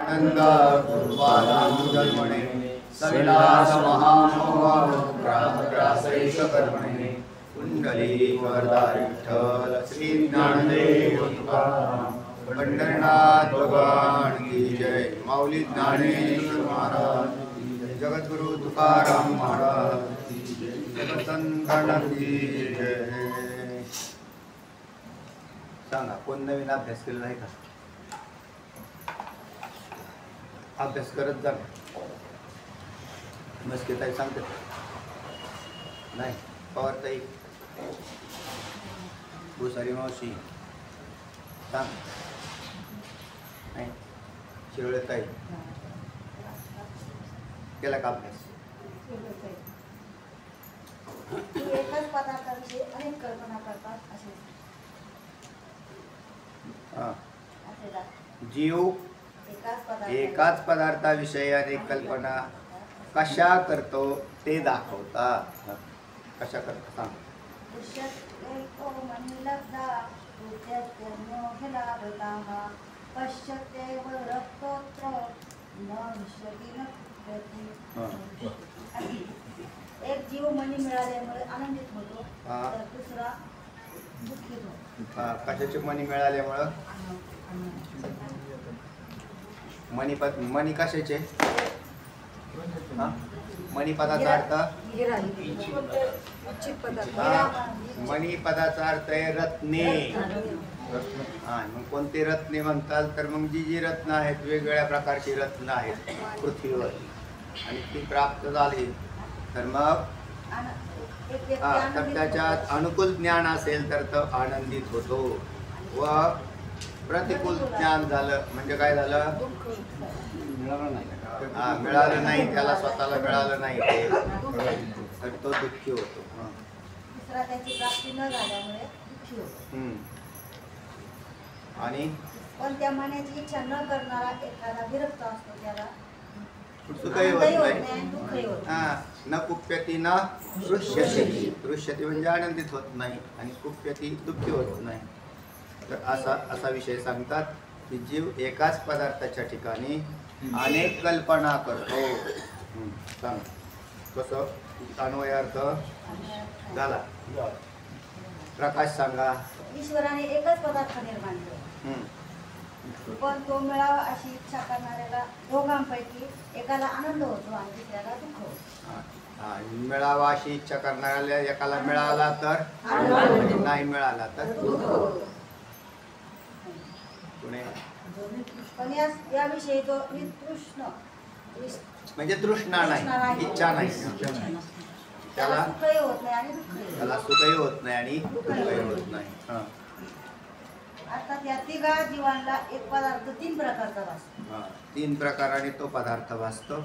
आनंदानुजन्मणे सविलास महामोहग्रासैष कर्मणे कुंडलीकवरदारी विठ्ठल श्री ज्ञानदेव तुकाराम पंढरनाथ भगवान की जय। माऊली ज्ञानेश्वर महाराज की जय। जगद्गुरु तुकाराम महाराज की जय। जगतंधन की जय। सांगा, कोण नवीन अभ्यास केलेला आहे का? अभ्यास करत जा। मस्केताई सांगते नाही, पवारताई, भुसारी मावशी सांग नाही, शिरोळेताई केला का अभ्यास? एकाच पदार्थाविषयी अनेक कल्पना करतात असे जीव एकाच पदार्थाविषयी अनेक कल्पना कशा करतो ते दाखवतात। कशा करतो सांग। एक जीव मनी मिळाल्यामुळे आनंदित होतो, तर दुसरा दुःखित होतो। कशाचे मनी मिळाल्यामुळे? मनी कशाचे? मनी पदाचा अर्थ मनी पदाचा अर्थ आहे रत्ने। मग कोणते रत्ने म्हणतात? तर मग जी रत्न आहेत, वेगवेगळ्या प्रकारची रत्न आहेत पृथ्वीवर, आणि ती प्राप्त झाली तर मग तर त्याच्यात अनुकूल ज्ञान असेल तर तो आनंदित होतो, व प्रतिकूल ज्ञान झालं म्हणजे काय झालं? मिळालं नाही, त्याला स्वतःला मिळालं नाही तर तो दुःखी होतो। त्याची प्राप्ती न झाल्यामुळे दुःखी होतो। आणि पण त्या मनाची इच्छा न करणारा एखादा विरक्त असतो, त्याला सुखही होत नाही। न कुप्यती न हृष्यति। हृष्यति म्हणजे आनंदित होत नाही, आणि कुप्यती दुःखी होत नाही। तर असा विषय सांगतात की जीव एकाच पदार्थाच्या ठिकाणी अनेक कल्पना करतो। सांग कसं? अन्वयार्थ झाला। प्रकाश सांगा। ईश्वराने एकच पदार्थ निर्माण केला, पण तो मिळावा अशी इच्छा करणाऱ्याला दोघांपैकी एकाला आनंद होतो आणि दुसऱ्याला दुःख होतो। मिळावा अशी इच्छा करणाऱ्याला एकाला मिळाला तर नाही मिळाला तर दुःख होतो। पण याविषयी तो नितृष्ण म्हणजे तृष्णा नाही, इच्छा नाही, त्याला सुखही होत नाही आणि दुःखही होत नाही। अर्थात या तिघा जीवांना एक पदार्थ तीन प्रकारचा भासतो। तीन प्रकाराने तो पदार्थ भासतो।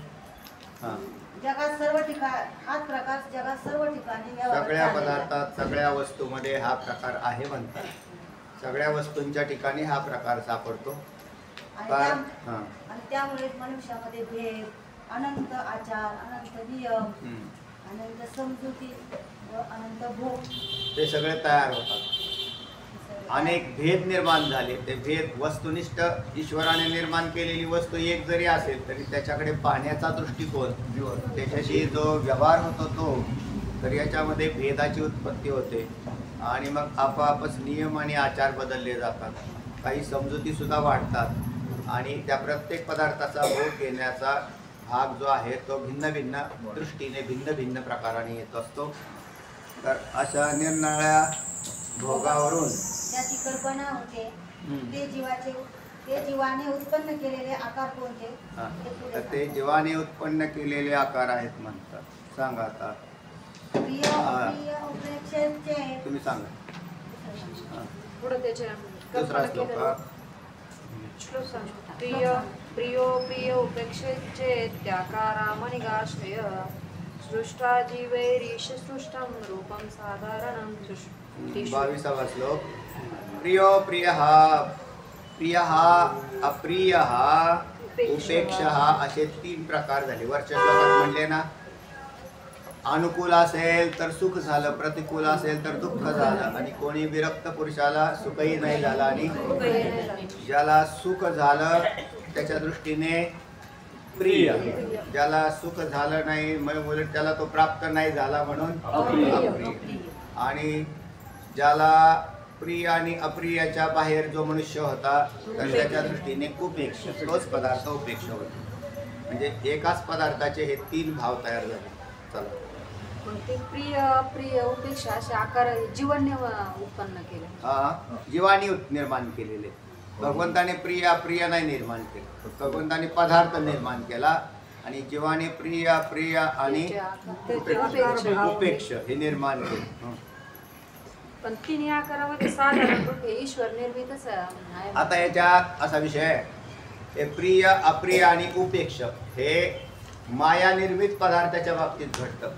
जगात सर्व ठिकाणी हाच प्रकार जगात सर्व ठिकाणी सगळ्या पदार्थात, सगळ्या वस्तूमध्ये हा प्रकार आहे म्हणतात। सगळ्या वस्तूंच्या ठिकाणी हा प्रकार सापडतो, आणि त्यामुळे मनुष्यामध्ये भेद, अनंत आचार, अनंत नियम, अनंत समजुती व अनंत भोग ते सगळे तयार होतात। अनेक भेद निर्माण झाले। ते भेद वस्तुनिष्ठ ईश्वराने निर्माण केलेली वस्तू एक जरी असेल तरी त्याच्याकडे पाहण्याचा दृष्टिकोन, त्याच्याशी जो व्यवहार होतो तो, तर याच्यामध्ये भेदाची उत्पत्ती होते, आणि मग आपोआपच नियम आणि आचार बदलले जातात, काही समजुती सुद्धा वाढतात, आणि त्या प्रत्येक पदार्थाचा भोग घेण्याचा भाग जो आहे तो भिन्न भिन्न दृष्टीने, भिन्न भिन्न प्रकाराने येत असतो। तर अशा निरनिराळ्या भोगावरून त्याची कल्पना होते। ते जीवाने उत्पन्न केलेले आकार कोणते? तर ते जीवाने उत्पन्न केलेले आकार आहेत म्हणतात। सांगा आता तुम्ही सांगा। पुढे त्याच्या दुसरा श्लोक प्रिय उपेक्षेचे त्याकारामनिगाश्रय सृष्टा जीवैरीश सृष्टं रूपं साधारणं 22वा श्लोक। प्रिय अप्रिय उपेक्ष असे तीन प्रकार झाले। वरच्या श्लोकात म्हणले ना, अनुकूल असेल तर सुख झालं, प्रतिकूल असेल तर दुःख झालं, आणि कोणी विरक्त पुरुषाला सुखही नाही झालं, आणि ज्याला सुख झालं त्याच्या दृष्टीने प्रिय. ज्याला सुख झालं नाही मग उलट त्याला तो प्राप्त नाही झाला म्हणून अप्रिय. आणि ज्याला प्रिय आणि अप्रियाच्या बाहेर जो मनुष्य होता तर त्याच्या दृष्टीने उपेक्ष, तोच पदार्थ उपेक्ष होता. म्हणजे एकाच पदार्थाचे हे 3 भाव तयार झाले. चला, मग ते प्रिय अप्रिय उपेक्षा असे आकार जीवनने उत्पन्न केले. जीवानी निर्माण केलेले. भगवंताने प्रिय अप्रिय नाही निर्माण केलं, भगवंताने पदार्थ निर्माण केला आणि जीवाने प्रिय अप्रिय आणि उपेक्ष हे निर्माण केले. पण तिन्ही आकारामध्ये साधारण रूप हे ईश्वर निर्मितच आहे. आता याच्यात असा विषय आहे, हे प्रिय अप्रिय आणि उपेक्ष हे माया निर्मित पदार्थाच्या बाबतीत घडतं,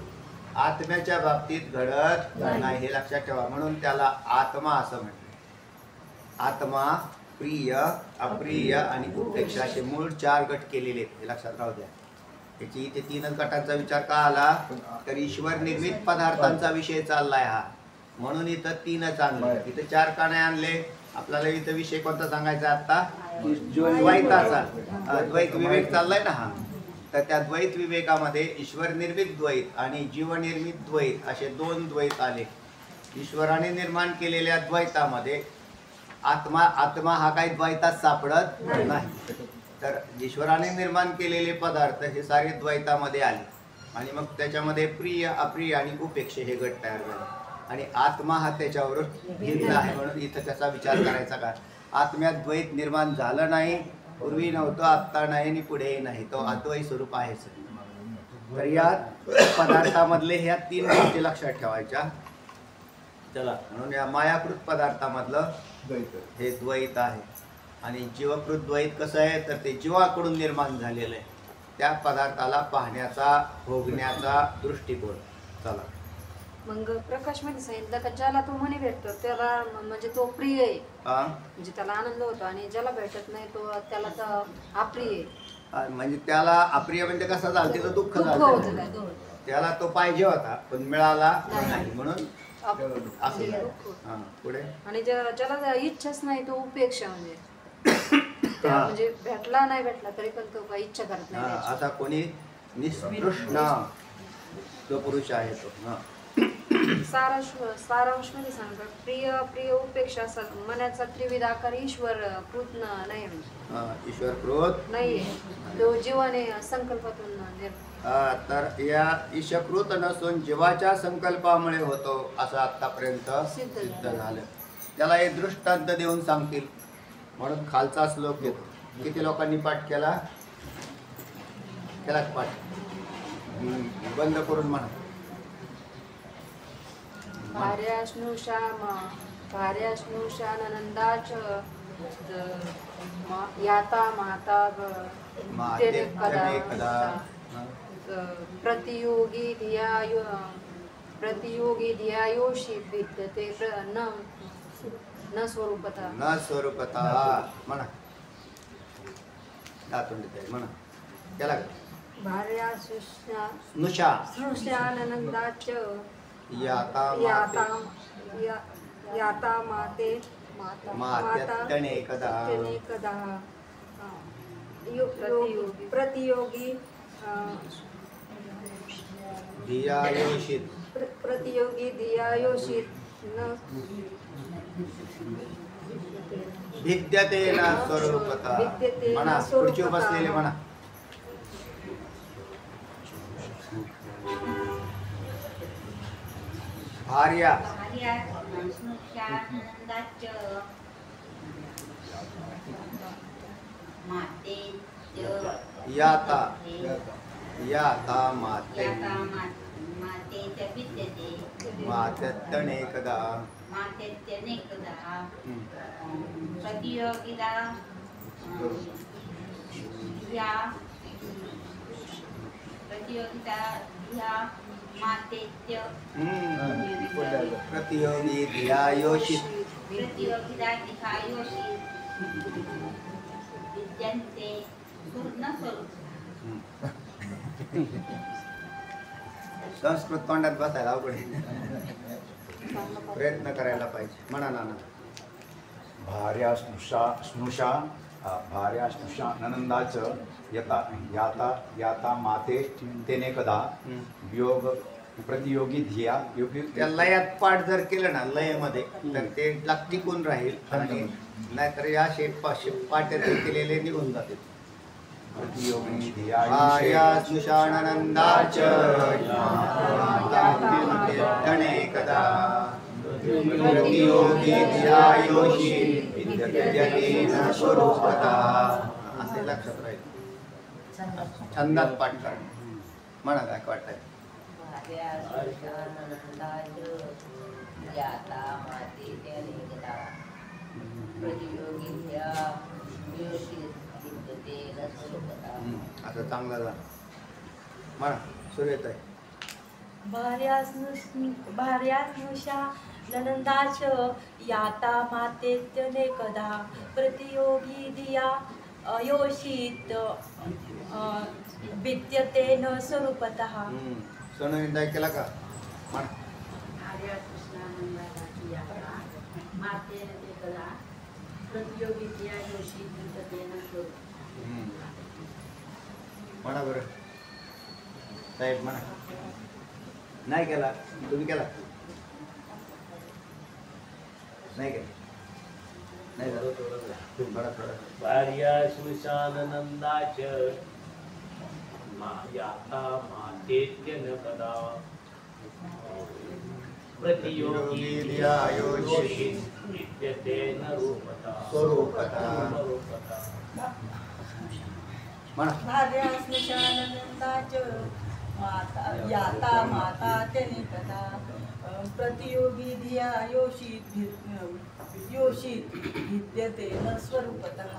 आत्म्याच्या बाबतीत घडत नाही. हे लक्षात ठेवा. म्हणून त्याला आत्मा असं म्हणतात. आत्मा, प्रिय अप्रिय आणि उपेक्षा असे मूळ 4 गट केलेले आहेत. हे लक्षात राहू द्या. याची इथे 3च गटांचा विचार का आला तर ईश्वर निर्मित पदार्थांचा विषय चाललाय हा, म्हणून इथं 3च आणले. इथं 4 का नाही आणले? आपल्याला इथं विषय कोणता सांगायचा आता? द्वैताचा. द्वैत विवेक चाललाय ना हा. तर त्या द्वैत विवेकामध्ये ईश्वर निर्मित द्वैत आणि जीवनिर्मित द्वैत असे 2 द्वैत आले. ईश्वराने निर्माण केलेल्या द्वैतामध्ये आत्मा हा काही द्वैतात सापडत नाही. तर ईश्वराने निर्माण केलेले पदार्थ हे सारे द्वैतामध्ये आले आणि मग त्याच्यामध्ये प्रिय अप्रिय आणि उपेक्ष हे गट तयार झाले. आणि आत्मा हा त्याच्यावर भिन्न आहे, म्हणून इथं त्याचा विचार करायचा का? आत्म्यात द्वैत निर्माण झालं नाही, पूर्वी नव्हतं, आत्ता नाही आणि पुढेही नाही, तो अद्वैत स्वरूप आहेच. तर या पदार्थामधले ह्या 3 गोष्टी लक्षात ठेवायच्या. चला, म्हणून या मायाकृत पदार्थामधलं हे द्वैत आहे. आणि जीवकृत द्वैत कसं आहे तर ते जीवाकडून निर्माण झालेलं आहे. त्या पदार्थाला पाहण्याचा भोगण्याचा दृष्टिकोन. चला, मग प्रकाश मध्ये सांगितलं का ज्याला तो म्हणे भेटतो त्याला म्हणजे तो प्रिय आहे, म्हणजे त्याला आनंद होतो, आणि ज्याला भेटत नाही तो त्याला तर अप्रिय आहे. म्हणजे त्याला अप्रिय म्हणजे कसं झालं, तिथं दुःख झालं. त्याला तो पाहिजे होता पण मिळाला नाही म्हणून असं. पुढे आणि ज्याला इच्छाच नाही तो उपेक्षा, म्हणजे भेटला नाही भेटला तरी पण तो काही इच्छा करत नाही. आता कोणी निष्कृष्ण जो पुरुष आहे तो सारांश मध्ये सांगतात प्रिय अप्रिय उपेक्षा मनाचा त्रिविध आकार ईश्वर कृत नाही, ईश्वर कृत नाहीये, तो जीवाने संकल्पातून तर या ईशकृत नसून जीवाच्या संकल्पामुळे होतो असं आतापर्यंत सिद्ध झालं. त्याला हे दृष्टांत देऊन सांगतील म्हणून खालचा श्लोक घेतो. किती लोकांनी पाठ केला? केला पाठ? बंद करून म्हणा. भार्याश्नुषानंदाच याता माता प्रतियोगी धियायोषी विद्यते न स्वरूपता. न स्वरूपता म्हणा. म्हणा. केला भार्याश्नुषानंदाच याता माते मात्यानेकदा प्रतियोगी धियायोषित भिद्यते न स्वरूपता. म्हणा. खुर्चीवर बसलेले म्हणा. भार्या याता माते मात्यनेकदा प्रतियोगिता प्रतियोगी धियायोषित संस्कृत तोंडात बसायला अवघड प्रयत्न करायला पाहिजे. म्हणा ना. भार्या स्नुषा भार्याश्नुषा ननंदाच यता याता याता माते तेने कदा वियोग प्रतियोगी धिया योगी त्या लयात पाठ जर केलं ना लयमध्ये तर ते टिकून राहील आणि नाहीतर या पाठ केलेले निघून जाते. प्रतियोगिनी धिया भार्याश्नुषानंदाच कदा प्रतियोगी धियायोषी विद्यते स्वरूपता. असे लक्षात राहील. छंदात पाठ करा. म्हणा काय वाटतंय. असं चांगला जा म्हणा. सुरू येत आहे. भार्यास्नुषा ननंदाच याता मातेत्यने कदा प्रतियोगी धिया योषित विद्यते न स्वरूपतः. सोनविंदा केला का म्हणा. म्हणा बरं साहेब म्हणा. नाही केला तुम्ही केला नाही केला नाही झालं. भार्याश्नुषानंदाच याता मातेत्यन कदा प्रतियोगी धियायोषि विद्यते न स्वरूपता. म्हणा. भार्यास्नुषा ननंदाच याता माता तेने कदा प्रतियोगी धिया योषित विद्यते न स्वरूपतः.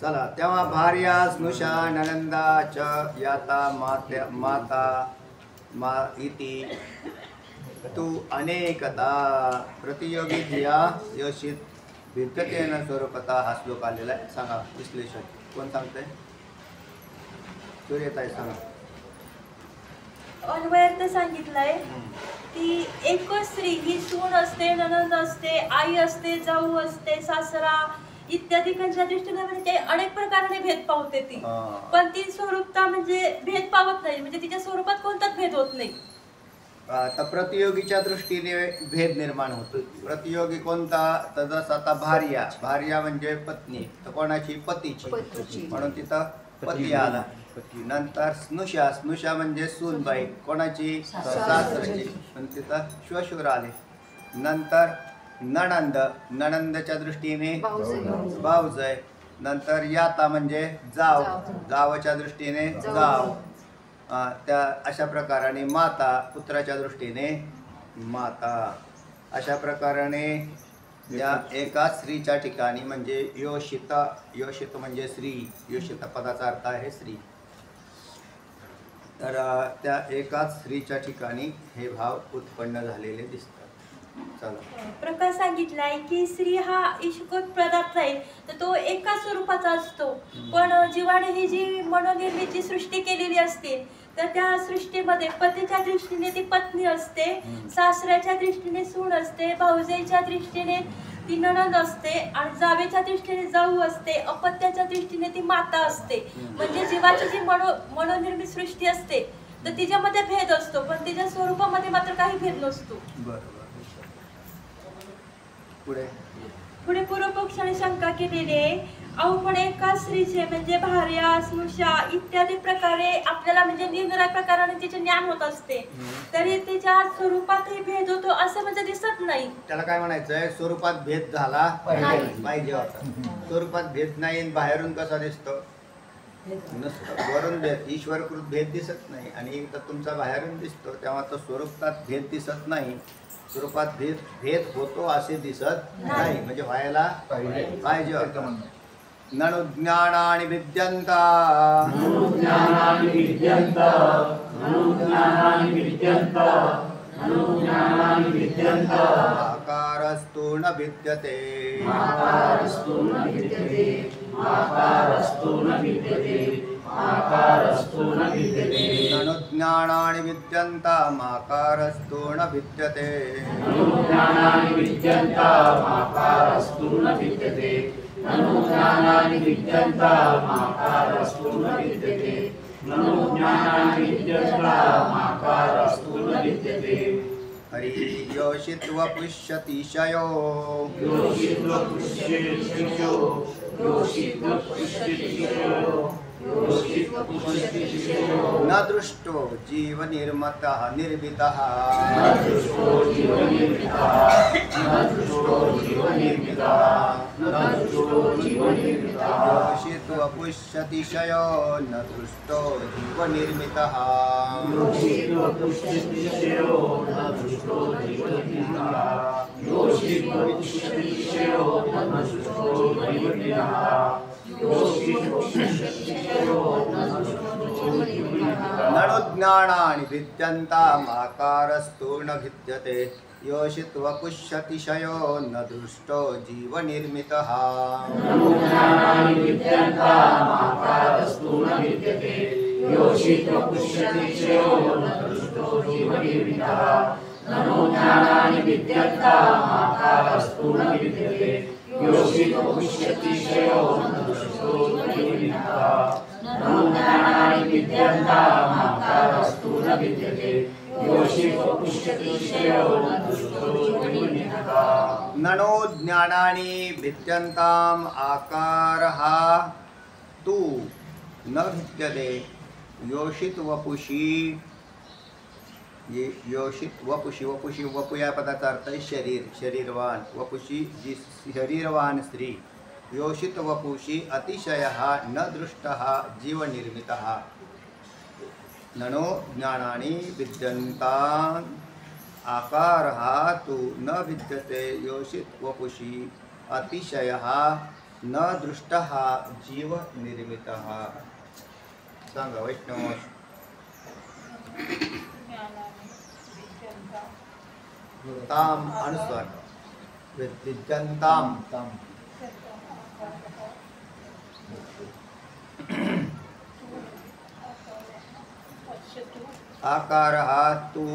चला तेव्हा भार्या स्नुषा ननंदाच याता माता मा इति तू अनेकता प्रतियोगी धिया योषित विद्यते न स्वरूपता. हा श्लोक आलेला आहे. सांगा विश्लेषण कोण सांगतंय. सूर्यताई सांगा. अन्वयार्थ सांगितलंय की एकच स्त्री ही सून असते, ननंद असते, आई असते, जाऊ असते, सासरा इत्यादिकांच्या दृष्टीने म्हणजे ते अनेक प्रकाराने भेद पावते ती. पण ती स्वरूपता म्हणजे भेद पावत नाही, म्हणजे तिच्या स्वरूपात कोणताच भेद होत नाही. आता प्रतियोगीच्या दृष्टीने भेद निर्माण होतो. प्रतियोगी कोणता तर जसं आता भार्या म्हणजे पत्नी तर कोणाची पतीची म्हणून तिथं पती आला. नंतर स्नुषा म्हणजे सूनबाई कोणाची सासऱ्याची पण तिथं श्वशुर आले. नंतर नणंदच्या दृष्टीने भाऊजाई. नंतर याता म्हणजे जावच्या दृष्टीने जाव. त्या अशा प्रकाराने माता पुत्राच्या दृष्टीने माता. अशा प्रकाराने या एका स्त्रीच्या ठिकाणी म्हणजे योषित म्हणजे स्त्री. योषित पदाचा अर्थ आहे स्त्री. तर त्या एकाच स्त्रीच्या ठिकाणी हे भाव उत्पन्न झालेले दिसतात. चला प्रकार सांगितलाय की स्त्री हा ईश्वत पदार्थ आहे तर तो एका स्वरूपाचा असतो. पण जीवाने ही जी मनोनिर्मिती सृष्टी केलेली असते तर त्या सृष्टीमध्ये पतीच्या दृष्टीने ती पत्नी असते, सासऱ्याच्या दृष्टीने सून असते, भाऊजाईच्या दृष्टीने ती नणंद असते आणि जावेच्या दृष्टीने जाऊ असते, अपत्याच्या दृष्टीने ती माता असते. म्हणजे जीवाची जी मनोनिर्मित सृष्टी असते तर तिच्यामध्ये भेद असतो पण तिच्या स्वरूपामध्ये मात्र काही भेद नसतो. बरोबर. पुढे पूर्वपक्षाने शंका केलेली आहे. अहो पण एका स्त्रीचे म्हणजे भार्या स्नुषा इत्यादी प्रकारे आपल्याला म्हणजे निरनिराळ्या प्रकाराने तिचे ज्ञान होत असते तरी तिच्या स्वरूपातही भेद होतो असं म्हणजे दिसत नाही. त्याला काय म्हणायचंय स्वरूपात भेद झाला पाहिजे होता. स्वरूपात भेद नाही बाहेरून कसा दिसतो नसतो. वरून भेद ईश्वरकृत भेद दिसत नाही आणि एकदा तुमचा बाहेरून दिसतो तेव्हा तो स्वरूपात भेद दिसत नाही. स्वरूपात भेद होतो असे दिसत नाही म्हणजे व्हायला पाहिजे होतं. ननु ज्ञानानि विद्यन्ता आकारस्तु न विद्यते ननु ज्ञानानि विद्यन्ता माकारस्तु न विद्यते ननु ज्ञानानि विद्यन्तामाकारस्तु न विद्यते ननु ज्ञानानि विद्यन्तामाकारस्तु न विद्यते हरि योषित्वपुष्यतिशयो योषित्वपुष्यतिशयो योषित्वपुष्यतिशयो योषित्वपुष्यतिशयो न दृष्टो जीवनिर्मतः निर्मितः न दृष्टो जीवनिर्मितः न दृष्टो जीवनिर्मितः न दृष्टो जीवनिर्मितः योषित्वपुष्यतिशयो न दृष्टो जीवनिर्मितः योषित्वपुष्यतिशयो न दृष्टो जीवनिर्मितः योषित्वपुष्यतिशयो न दृष्टो जीवनिर्मितः ननु ज्ञानानि विद्यन्तामाकारस्तु न भिद्यते योषित्वपुष्यतिशयो न दृष्टो जीवनिर्मितः ननु ज्ञानानि विद्यन्तामाकारस्तु न विद्यते योषित्वपुष्यतिशयो न दृष्टो जीवनिर्मितः ननु ज्ञानानि विद्यन्तामाकारस्तु न विद्यते योषित्वपुष्यतिशयो न दृष्टो जीवनिर्मितः ननु ज्ञानानि विद्यन्तामाकारस्तु न विद्यते योषित्वपुष्यतिशयो न दृष्टो जीवनिर्मितः ननु ज्ञानानि विद्यन्ताम् आकारः तु न भिद्यते योषित्वपुषी ये योषित वपुषी वपुषी वपु या पदाचा अर्थ आहे शरीर शरीरवान वपुषी जी शरीरवान स्त्री योषित वपुषी अतिशयः न दृष्टः जीवनिर्मितः ननो ज्ञानानि विद्यन्ताम् आकारः तु न विद्यते योषित वपुषी अतिशयः न दृष्टः जीवनिर्मितः सांगा वैष्णव ताम अनुस्वार विद्यन्ताम आकारः तु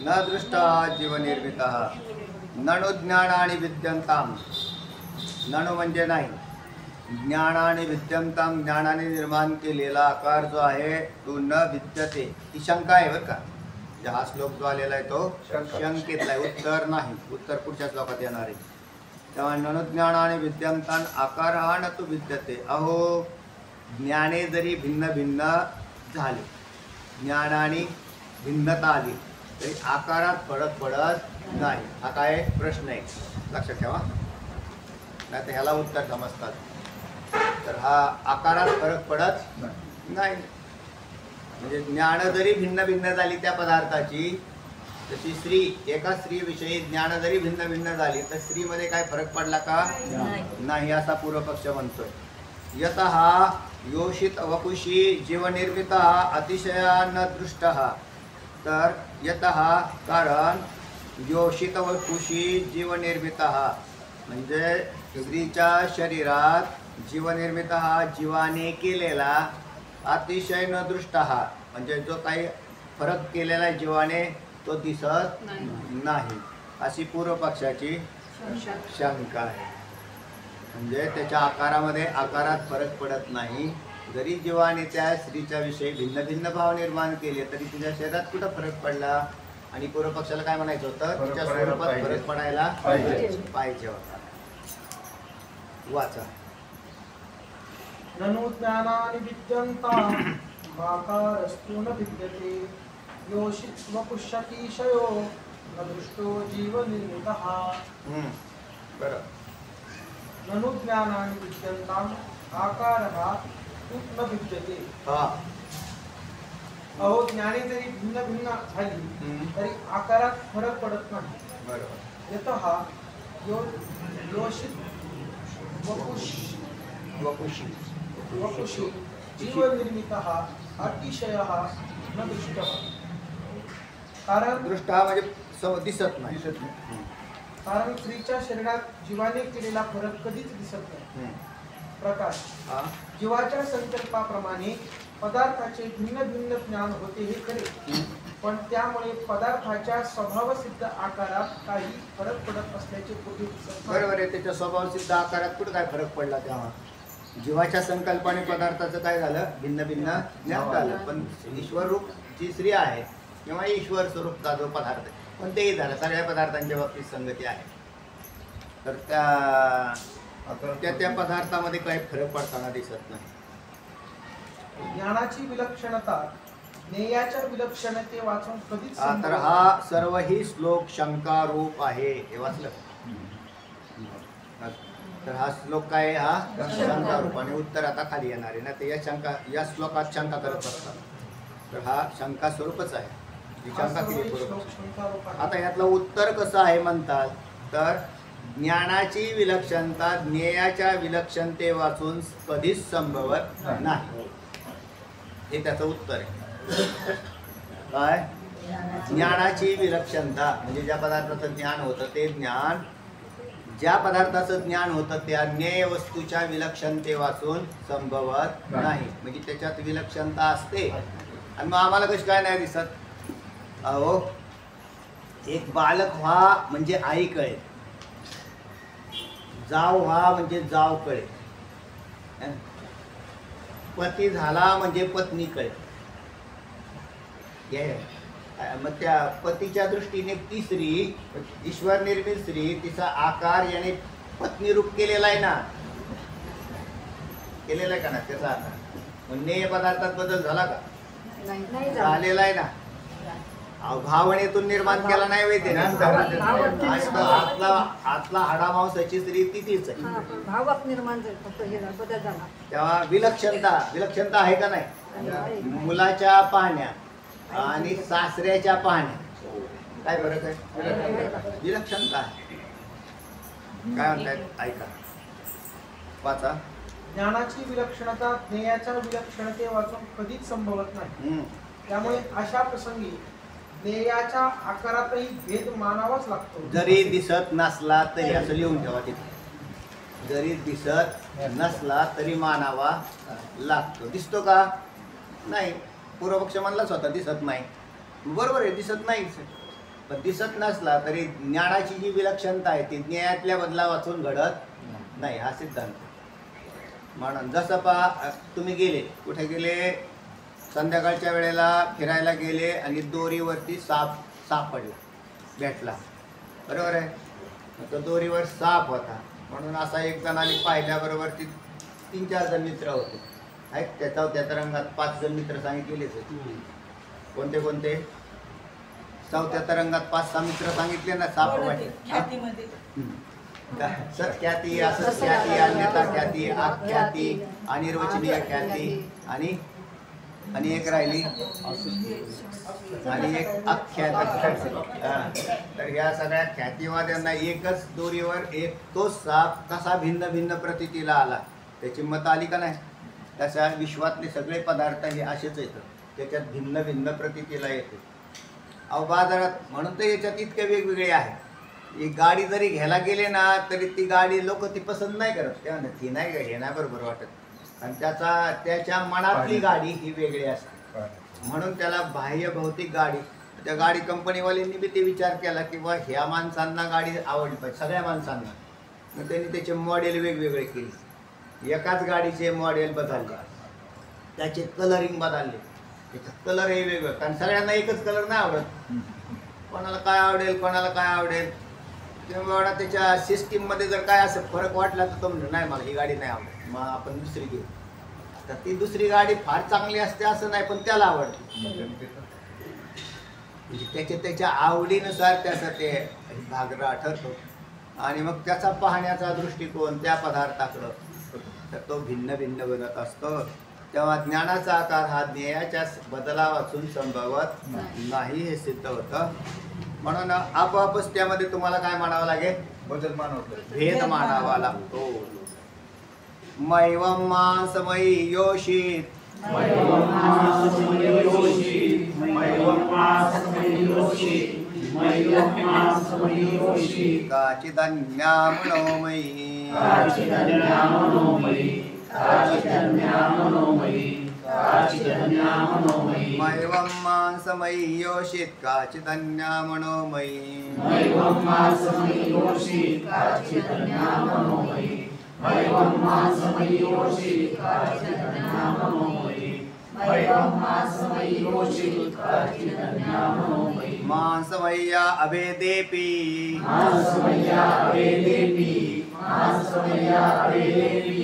न दृष्टा जीवनिर्मितः ननु ज्ञानानि विद्यन्ताम ननु म्हणजे नाही ज्ञानाने विद्यन्ताम ज्ञानाने निर्माण केलेला आकार जो आहे तो न विद्यते ही शंका आहे बरं का हा श्लोक जो आलेला आहे तो शंकेतला आहे उत्तर नाही उत्तर पुढच्या श्लोकात येणार आहे तेव्हा ननु ज्ञानाने विद्यन्तान आकार हा न तो विद्यते अहो ज्ञाने जरी भिन्न भिन्न झाले ज्ञानाने भिन्नता आली तरी आकारात फरक पडत नाही हा काय प्रश्न आहे लक्षात ठेवा नाही तर ह्याला उत्तर समजतात तर हा आकारात फरक पडत नाही म्हणजे ज्ञान जरी भिन्न भिन्न झाली त्या पदार्थाची तशी स्त्री एका स्त्रीविषयी ज्ञान जरी भिन्न भिन्न झाली तर स्त्रीमध्ये काय फरक पडला का नाही असा पूर्वपक्ष म्हणतोय यतः योषित वपुषी जीवनिर्मितः अतिशया न दृष्टः तर यतः कारण योषित वपुषी जीवनिर्मितः म्हणजे स्त्रीच्या शरीरात जीवनिर्मितः जीवाने केलेला अतिशय न दृष्टः म्हणजे जो काही फरक केलेला जीवाने तो दिसत नाही अशी पूर्वपक्षाची शंका आहे म्हणजे त्याच्या आकारामध्ये आकारात फरक पडत नाही जरी जीवाने त्या स्त्रीच्या विषयी भिन्न भिन्न भाव निर्माण केले तरी तिच्या शरीरात कुठं फरक पडला आणि पूर्वपक्षाला काय म्हणायचं होतं तिच्या स्वरूपात फरक पडायला पाहिजे होता वाचा ननु ज्ञानानि विद्यन्ताम् आकारस्तु न विद्यते योषित वपुष्यतिशयो न दृष्टो जीवनिर्मितः बरं ननु ज्ञानानि विद्यन्ताम् आकारः तु न विद्यते हा अहो ज्ञाने जरी भिन्न भिन्न झाली तरी आकारात फरक पडत नाही बरोबर यतः योषित वपुषी वपुषी जीवनिर्मितः अतिशयः न दृष्टः कारण दृष्टा म्हणजे दिसत नाही कारण स्त्रीच्या शरीरात जीवाने केलेला फरक कधीच दिसत नाही प्रकाश, जीवाच्या संकल्पाप्रमाणे पदार्थाचे भिन्न भिन्न ज्ञान होते हे खरे, पण त्यामुळे पदार्थाच्या स्वभावसिद्ध आकारात काही फरक पडत असल्याचे कुठे दिसत नाही. बरोबर आहे, त्याच्या स्वभावसिद्ध आकारात कुठं काय फरक पडला तेव्हा? जीवाच्या संकल्पाने पदार्थाचं काय झालं? भिन्न भिन्न ज्ञान झालं. पण ईश्वर रूप जी स्त्री आहे किंवा ईश्वर स्वरूपचा जो पदार्थ कोणतेही झालं, सगळ्या पदार्थांच्या बाबतीत संगती आहे. तर त्या पदार्थामध्ये काही फरक पडताना दिसत नाही. ज्ञानाची विलक्षणता ज्ञेयाच्या विलक्षणते वाचून कधीच तर हा सर्व ही श्लोक शंका रूप आहे, हे वाचलं. तर हा श्लोक काय? हा शंका रूप, आणि उत्तर आता खाली येणार आहे ना. ते या श्लोकात शंका करत असतात, तर हा शंका स्वरूपच आहे. ही शंका केली बरोबर. आता यातलं उत्तर कसं आहे म्हणतात, तर ज्ञानाची विलक्षणता ज्ञेयाच्या विलक्षणते वाचून कधीच संभवत नाही, हे त्याचं उत्तर आहे. काय? ज्ञानाची विलक्षणता म्हणजे ज्या पदार्थाचं ज्ञान होतं ते ज्ञान, ज्या पदार्थाचं ज्ञान होतं त्या ज्ञेय वस्तूच्या विलक्षणते वाचून संभवत नाही. म्हणजे त्याच्यात विलक्षणता असते, आणि मग आम्हाला कशी काय नाही दिसत? अहो, एक बालक व्हा म्हणजे आई कळे, जाव व्हा म्हणजे जाव कळे, पती झाला म्हणजे पत्नी कळे. मग त्या पतीच्या दृष्टीने ती स्त्री, ईश्वर निर्मित स्त्री, तिचा आकार याने पत्नी रूप केलेला आहे ना, केलेला आहे का ना त्याचा आकार. ज्ञेय पदार्थात बदल झाला का? झालेला आहे ना. भावनेतून निर्माण केला नाही वैद्य ना. आतला हाडामांसाची स्त्री तीच आहे, भावात निर्माण बदल झाला. तेव्हा विलक्षणता आहे का नाही? मुलाच्या पाहण्या आणि सासऱ्याच्या पाहण्या काय फरक आहे? विलक्षणता आहे. काय म्हणतायत ऐका, वाचा. ज्ञानाची विलक्षणता ज्ञेयाच्या विलक्षणते वाचून कधीच संभवत नाही. त्यामुळे अशा प्रसंगी ज्ञेयाच्या आकारातही भेद मानावाच लागतो. जरी दिसत नसला तरी, असं लिहून ठेवा तिथे, जरी दिसत नसला तरी मानावा लागतो. दिसतो का? नाही. पूर्वपक्ष म्हणलाच होता दिसत नाही, बरोबर आहे, दिसत नाही. पण दिसत नसला तरी ज्ञानाची जी विलक्षणता आहे ती ज्ञेयातल्या बदला वाचून घडत नाही, हा सिद्धांत. म्हणून जसं पहा, तुम्ही गेले, कुठे गेले? संध्याकाळच्या वेळेला फिरायला गेले आणि दोरीवरती साप सापडला, भेटला, बरोबर आहे. तो दोरीवर साप होता म्हणून असा एक जणाने पाहिल्याबरोबर ती 3-4 जण मित्र होते. आहेत त्या तरंगात 5 जण मित्र सांगितलेलेच आहेत. कोणते कोणते? चौथ्या तरंगात 5-6 मित्र सांगितले ना. साप वाटे सत्ख्याती, असत्ख्याती, अन्यथा ख्याती, आख्याती, अनिर्वचनीय ख्याती, आणि एक राहिली आणि एक अख्यात. तर या सगळ्या ख्यातीवाद्यांना एकच दोरीवर एक तोच साप कसा भिन्न भिन्न प्रतीला आला त्याची मत आली का नाही? तशा विश्वातले सगळे पदार्थ हे असेच येतात, त्याच्यात भिन्न भिन्न प्रतीला येते. अहो बाजारात म्हणून तर याच्यात इतके वेगवेगळे आहे. एक गाडी जरी घ्यायला गेले ना तरी ती गाडी लोक ती पसंत नाही करत, त्या ती नाही का हे नाही बरोबर वाटत, आणि त्याच्या मनातली गाडी ही वेगळी असते. म्हणून त्याला बाह्य भौतिक गाडी, त्या गाडी कंपनीवाल्यांनी बी ते विचार केला की बा ह्या माणसांना गाडी आवडली पाहिजे, सगळ्या माणसांना. मग त्यांनी त्याचे मॉडेल वेगवेगळे केले, एकाच गाडीचे मॉडेल बदलले, त्याचे कलरिंग बदलले, त्याचा कलर हे वेगळं, कारण सगळ्यांना एकच कलर नाही आवडत. कोणाला काय आवडेल कोणाला काय आवडेल, तेव्हा त्याच्या सिस्टीममध्ये जर काय असं फरक वाटला तर तो म्हणतो नाही मला ही गाडी नाही आवडत, मग आपण दुसरी घेऊ. तर ती दुसरी गाडी फार चांगली असते असं नाही, पण त्याला आवडते. त्याच्या आवडीनुसार त्याचा ते भागरा ठरतो, आणि मग त्याचा पाहण्याचा दृष्टिकोन त्या पदार्थाकडं तर तो भिन्न भिन्न बनत असतो. तेव्हा ज्ञानाचा आकार हा ज्ञेयाच्या बदला वाचून संभवत नाही हे सिद्ध होतं. म्हणून आपोआपच त्यामध्ये तुम्हाला काय मानावं लागेल? बदल मानव, भेद मानावा लागतो. मैवं मांसमयी योषित काचिदन्या मनोमयी काचिदन्या मनोमयी काचिदन्या मनोमयी मैवं मांसमयी योषित काचिदन्या मनोमयी मैवं मांसमयी योषित काचिदन्या मनोमयी मैवं मांसमयी योषित काचिदन्या मनोमयी मैवं मांसमयी योषित काचिदन्या मनोमयी मांसमय्या अभेदेपि मांसमय्या अभेदेपि मांसमय्या अभेदेपि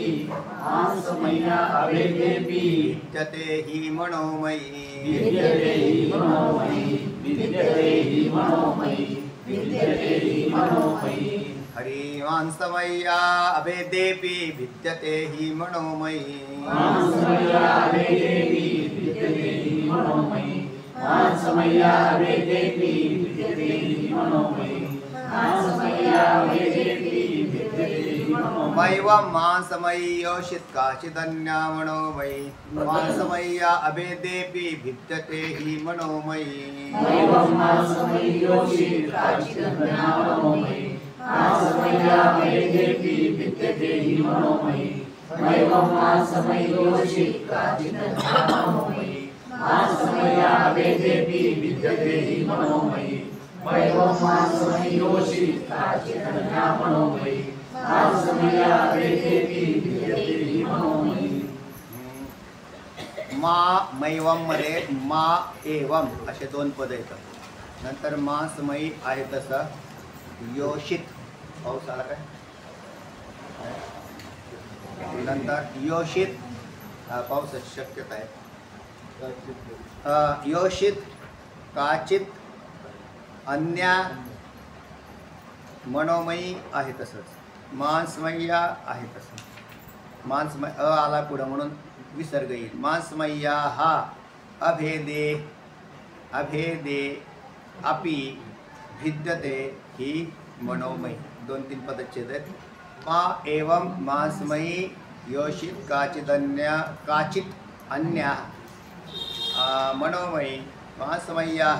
मांसमय्या अभेदेपि विद्यते हि मनोमयी विद्यते हि मनोमयी विद्यते हि मनोमयी विद्यते हि मनोमयी हरि मांसमय्या अभेदेपि विद्यते हि मनोमयी मांसमय्या अभेदेपि विद्यते हि मनोमयी मांसमय्या अभेदेपि विद्यते हि मनोमयी मांसमय्या अभेदेपि विद्यते हि मनोमयी मैवं मांसमयी योषित काचिदन्या मनोमयी मांसमय्या अभेदेपि विद्यते हि मनोमयी मैवं मांसमयी योषित काचिदन्या मनोमयी मांसमय्या अभेदेपि विद्यते हि मनोमयी मैवं मांसमयी योषित काचिदन्या मनोमयी मांसमय्या अभेदेपि विद्यते हि मनोमयी मैवं मांसमयी योषित काचिदन्या मनोमयी मांसमय्या अभेदेपि विद्यते हि मनोमयी मा मैवम मध्ये मा एवम असे दोन पद येतात. नंतर मांसमयी आहे तसं योषित पाऊस आला काय नंतर योषित पावसाची शक्यता आहे. योषित काचित अन्या मनोमयी आहे तसंच मांसमय्या आहे तसं मांसमय आला पुढं म्हणून विसर्ग येईल. मांसमय्या हा अभेदे अभेदे अपि भिद्यते ही मनोमयी दोन तीन पदच्छेद आहेत. मा एवं मांसमयी योषित काचित अन्या मनोमयी मांसमय्या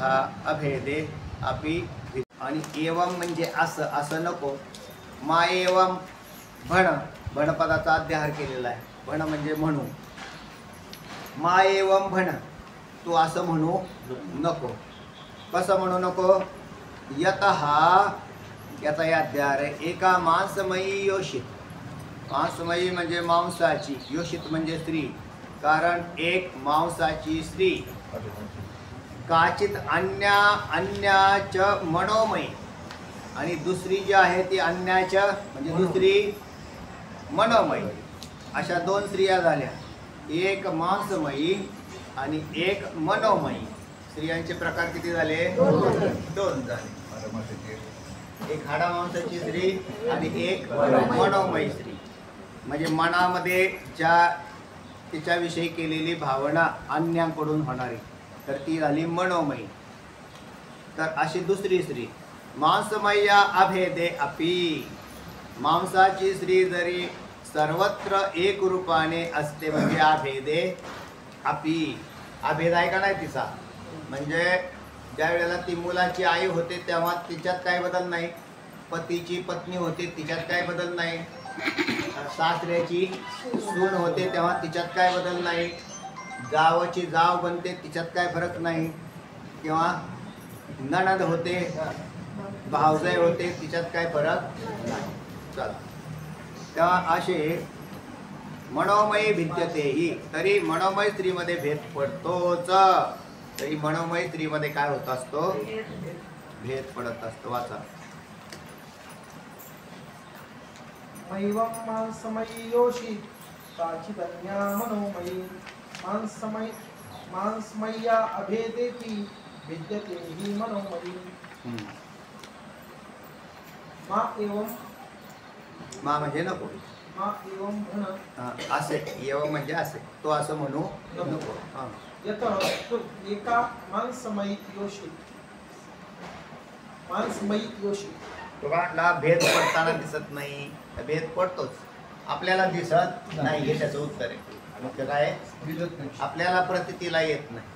अभेदे अपि आणि एवं म्हणजे असं नको. मा एवं भण भणपदाचा अध्याहार केलेला आहे. भण म्हणजे म्हणू. मा एवं भण तू असं म्हणू नको. कसं म्हणू नको. यतः याचा अध्याहार आहे. एका मांसमयी योषित मांसमयी म्हणजे मांसाची योषित म्हणजे स्त्री कारण एक मांसाची स्त्री काचित अन्याच मनोमयी आणि दुसरी जी आहे ती अन्याच म्हणजे दुसरी मनोमयी अशा दोन स्त्रिया झाल्या. एक मांसमयी आणि एक मनोमयी. स्त्रियांचे प्रकार किती झाले. दोन झाले. एक हाडा मांसाची स्त्री आणि एक मनोमयी स्त्री म्हणजे मनामध्ये ज्या तिच्याविषयी केलेली भावना अन्यांकडून होणारी तर ती झाली मनोमयी. तर अशी दुसरी स्त्री मांसमय्या अभेदे अपि मांसाची स्त्री जरी सर्वत्र एक रूपाने असते म्हणजे अभेदे अपि अभेद आहे का नाही तिचा म्हणजे ज्या वेळेला ती मुलाची आई होते तेव्हा तिच्यात काय बदल नाही. पतीची पत्नी होते तिच्यात काय बदल नाही. सासऱ्याची सून होते तेव्हा तिच्यात काय बदल नाही. जावची जाव बनते तिच्यात काय फरक नाही. किंवा नणंद होते भावजाई होते तिच्यात काय फरक नाही. चला तेव्हा असे मनोमयी भिद्यते ही तरी मनोमय स्त्रीमध्ये भेद पडतोच. तरी मनोमय स्त्रीमध्ये काय होत असतो भेद पडत असतो. वाचा. मैवं मांसमयी योषित काचिदन्या मनोमयी मांसमय्या अभेदेपि विद्यते हि मनोमयी. मा एवं मा म्हणजे नको. मा एवं भण असे एवं म्हणजे असे तो असं म्हणू नको. यतः एका मांसमयी योषित तुम्हाला भेद पडताना दिसत नाही. भेद पडतोच आपल्याला दिसत नाही हे त्याचं उत्तर आहे. मुख्य काय आपल्याला प्रतीला येत नाही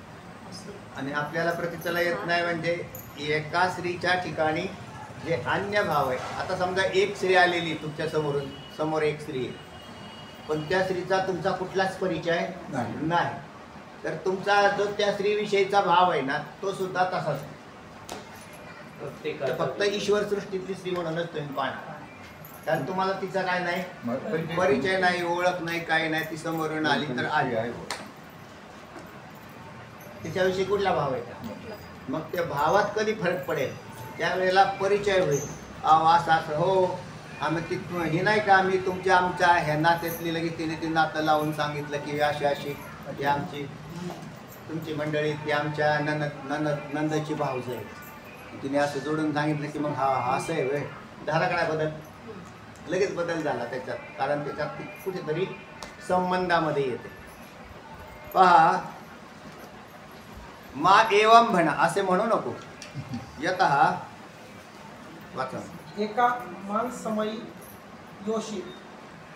आणि आपल्याला प्रतीला येत नाही म्हणजे एका स्त्रीच्या ठिकाणी जे अन्य भाव आहे. आता समजा एक स्त्री आलेली तुमच्या समोर एक स्त्री आहे पण त्या स्त्रीचा तुमचा कुठलाच परिचय नाही. तर तुमचा जो त्या स्त्रीविषयीचा भाव आहे ना तो सुद्धा तसाच. फक्त ईश्वर सृष्टीतली स्त्री म्हणूनच तुम्ही पाहणार. कारण तुम्हाला तिचा काय नाही परिचय नाही, ओळख नाही, काही नाही. ती समोरून आली तर आली आहे. तिच्याविषयी कुठला भाव आहे का? मग त्या भावात कधी फरक पडेल त्यावेळेला परिचय होईल. असं असं हो आम्ही ती हे नाही का आम्ही आमच्या ह्या नात्यातली लगेच तिने ते नातं लावून सांगितलं की अशी अशी ही आमची तुमची मंडळी ती आमच्या नंदची भाऊज आहे. तिने असं जोडून सांगितलं की मग हा असं आहे वेळ झाला का नाही बदल? लगेच बदल झाला त्याच्यात. कारण त्याच्यात ती कुठेतरी संबंधामध्ये येते. पहा मा एवम म्हणा असे म्हणू नको. यतः वाचा. एका मानसमयी योषित.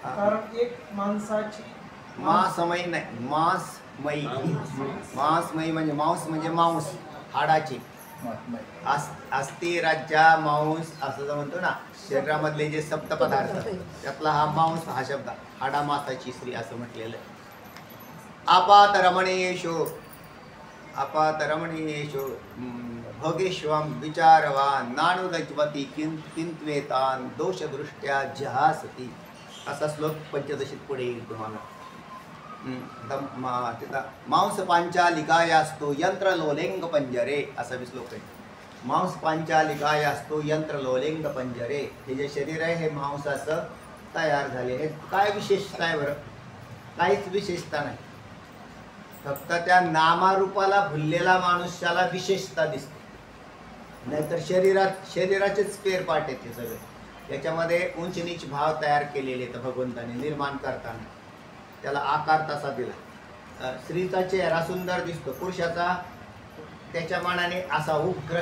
कारण एक माणसाची मासमयी नाही मांसमयी. मांसमयी म्हणजे मांस हाडाची. अस्ति राज्या मांस असं जर म्हणतो ना शरीरामधले जे सप्त पदार्थ त्यातला हा मांस हा शब्द हाडा मासाची स्त्री असं म्हटलेलं आहे. आपात रमणीयेषु भोगेश्वम विचारवान नानुदज्वती किंत्वेतान दोषदृष्ट्या जहासती असा श्लोक पंचदशीत पुढे येईल तुम्हाला. मांस पांचालिकायास्तो यंत्र लोलेंग पंजरे असा श्लोक आहे. मांस पांचालिकायास्तो यंत्र लोलेंग पंजरे. हे जे शरीर आहे हे मांसाचं तयार झाले. हे काय विशेषता आहे बरं? काहीच विशेषता नाही. फक्त त्या नामारूपाला भुललेला माणूसाला विशेषता दिसते. नाहीतर शरीराचेच स्पेअर पार्ट आहेत ते सगळे. याच्यामध्ये उंच नीच भाव तयार केलेले आहेत भगवंताने निर्माण करताना. त्याला आकार तसा दिला. स्त्रीचा चेहरा सुंदर दिसतो, पुरुषाचा त्याच्या मानाने असा उग्र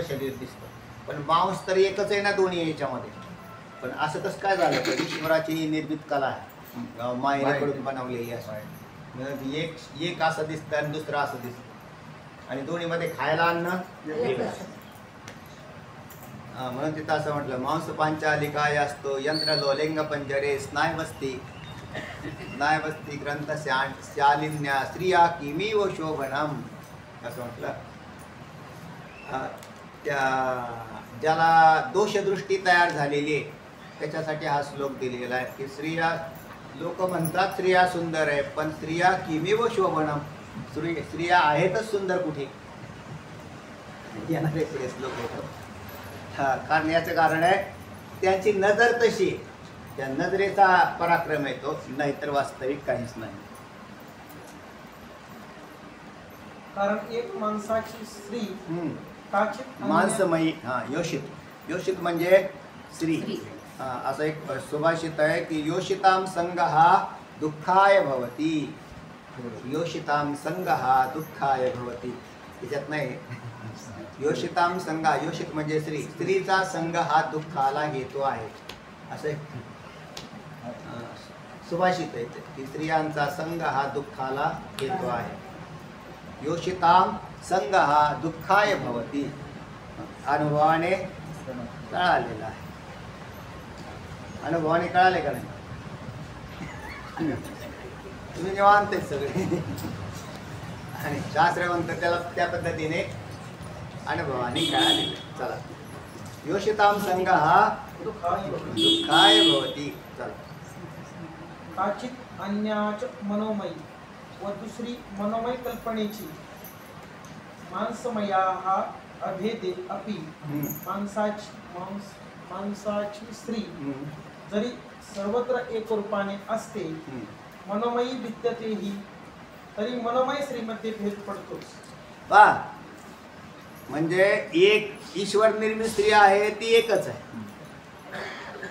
शरीर दिसतं. पण मांस तर एकच आहे ना दोन्ही याच्यामध्ये. पण असं कसं काय झालं तर ईश्वराची निर्मित कला आहे मायेकडून बनवलेली असं. एक असं दिसतं आणि दुसरं असं दिसतं आणि दोन्हीमध्ये खायला अन्न म्हणून तिथं असं म्हटलं मांस पांचालिकाय असतो यंत्र लोलेंग पंजरे स्नायवस्ती ग्रंथ शालिन्या स्त्रिया किमी व शोभनम असं म्हटलं. त्या ज्याला दोषदृष्टी तयार झालेली आहे त्याच्यासाठी हा श्लोक दिलेला आहे की स्त्रिया लोक म्हणतात स्त्रिया सुंदर आहे पण स्त्रिया किमी व शोभनम स्त्रिया आहेतच सुंदर कुठे येणारे पुढे श्लोक येतो. कारण याचं कारण आहे त्यांची नजर तशी त्या नजरेचा पराक्रम येतो नाहीतर वास्तविक काहीच नाही. कारण एक माणसाची स्त्री काचित मांसमयी. योषित म्हणजे स्त्री. असं एक सुभाषित आहे की योषिताम संग हा दुःखाय भवती. योषिताम संग हा दुःखाय भवती. त्याच्यात नाही योषिताम संघ. योषित म्हणजे स्त्री. स्त्रीचा संघ हा दुःखाला हेतू आहे असं सुभाषित आहे की स्त्रियांचा संघ हा दुःखाला हेतू आहे. योषिताम संघ हा दुःखाय भवती अनुभवाने कळालेला आहे. अनुभवाने कळाले का नाही? तुम्ही निवांत आहेत सगळे आणि शास्त्र म्हणतात त्याला त्या पद्धतीने अनुभवाने कळाले. चला योषिताम संघ हा दुःखाय भवती. चला काचित अन्याच मनोमयी व दुसरी मनोमय कल्पनेची. मांसमया हा अभेदे अपि माणसाची स्त्री जरी सर्वत्र एक रूपाने असते मनोमयी विद्यतेही तरी मनोमय स्त्रीमध्ये भेद पडतोच. वा म्हणजे एक ईश्वर निर्मित स्त्री आहे ती एकच आहे.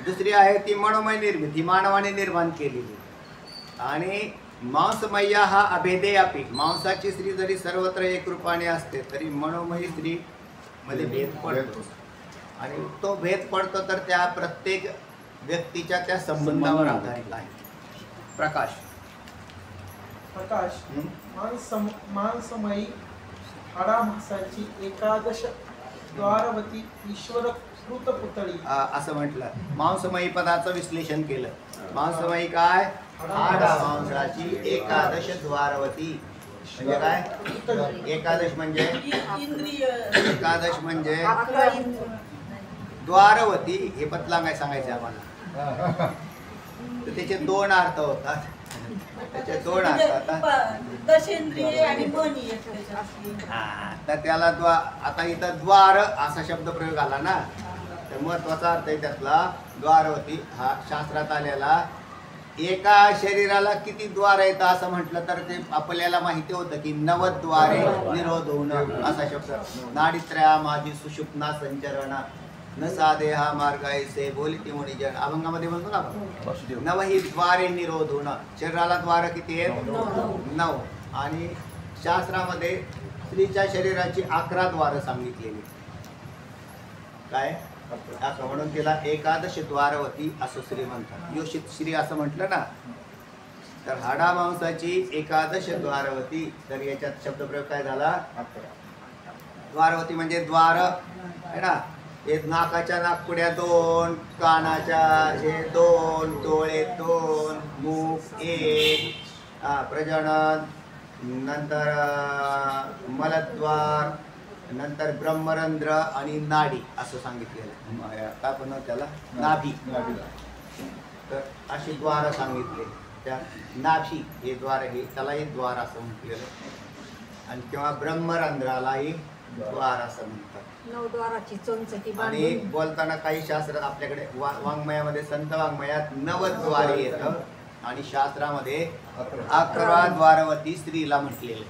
दुसरी आहे ती मनोमय निर्मित ही मानवाने निर्माण केलेली. आणि मांसमय्या हा अभेदे अपि मांसाची स्त्री जरी सर्वत्र एक रूपाने असते तरी मनोमयी स्त्री मध्ये भेद पडतो. आणि तो भेद पडतो तर त्या प्रत्येक व्यक्तीच्या त्या संबंधावर आधारित आहे. प्रकाश मांसमयी हाडा मासाची एकादश द्वारवती ईश्वर कृत पुतळी असं म्हटलं. मांसमयी पदाचं विश्लेषण केलं. मांसमयी काय? हाडा मांसाची एकादश द्वारवती. म्हणजे काय? एकादश म्हणजे एकादश म्हणजे द्वारवती. हे बदला काय सांगायचं आम्हाला. तर त्याचे दोन अर्थ होतात. त्याचे दोन अर्थ होतात. दशेंद्रिय आणि मन तर त्याला आता इथं द्वार असा शब्द प्रयोग आला ना, तर महत्वाचा अर्थ आहे त्यातला द्वारवती हा शास्त्रात आलेला. एका शरीराला किती द्वार आहेत असं म्हटलं तर ते आपल्याला माहिती होतं की 90 द्वारे निरोध होणं असा शब्द. नाडीत्रया माझी सुषुप्ना संचरणा न साधे हा मार्ग ऐसे बोलिती मुनिजन. अभंगामध्ये म्हणतो ना आपण 9 द्वारे निरोध होणं. शरीराला द्वार किती आहेत? 9. आणि शास्त्रामध्ये स्त्रीच्या शरीराची 11 द्वार सांगितलेली. काय? असं म्हणून तिला एकादश द्वारवती असं श्री म्हणतात. योषित श्री असं म्हटलं ना, तर हाडा मांसाची एकादश द्वारवती. तर याच्यात शब्दप्रयोग काय झाला? द्वारवती म्हणजे द्वार आहे ना. एक नाकाच्या नाकपुड्या 2, कानाच्या हे 2, डोळे 2, मुख 1, प्रजनन, नंतर मलद्वार, नंतर ब्रह्मरंध्र आणि नाडी असं सांगितलेलं. काय पण त्याला नाभी. तर अशी द्वार सांगितले. त्या नाभी हे द्वार हे त्यालाही द्वार असं म्हटलेलं. आणि किंवा ब्रह्मरंध्रालाही द्वार असं म्हणतात. 9 द्वाराची चमचकी आणि बांधून बोलताना काही शास्त्रात आपल्याकडे वाङ्मयामध्ये संत वाङ्मयात 90 द्वारे येतं आणि शास्त्रामध्ये 11 द्वारवती स्त्रीला म्हटलेले.